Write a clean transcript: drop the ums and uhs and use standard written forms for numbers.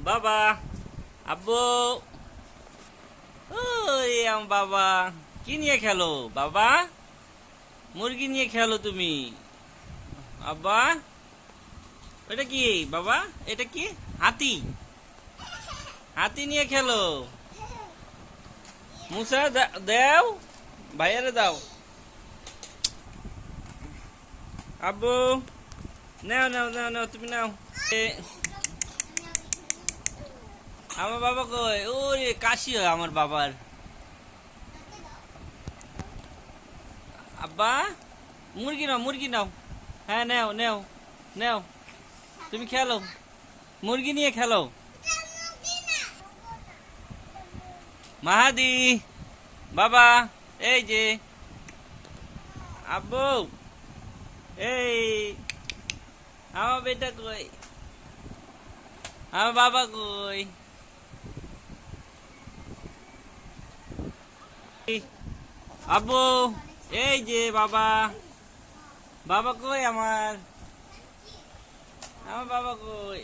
বাবা, আব্বু, ওই আমার বাবা। কি নিয়ে খেলো বাবা? মুরগি নিয়ে খেলো তুমি? আব্বা, এটা কি বাবা? এটা কি? হাতি? হাতি নিয়ে খেলো? মুসা দাও, ভাইয়ারে দাও। আব্বু, নাও নাও নাও নাও, তুমি নাও। আমার বাবা কই? ওরে কাশি হয় আমার বাবার। আব্বা, মুরগি নাও, মুরগি নাও। হ্যাঁ, নাও নাও নাও, তুমি খেলো, মুরগি নিয়ে খেলো। মাহাদি, বাবা, এই যে আব্বু, এই আমার বেটা কই? আমার বাবা কই? আব্বু, এই যে বাবা, বাবা কই আমার? আমার বাবা কই?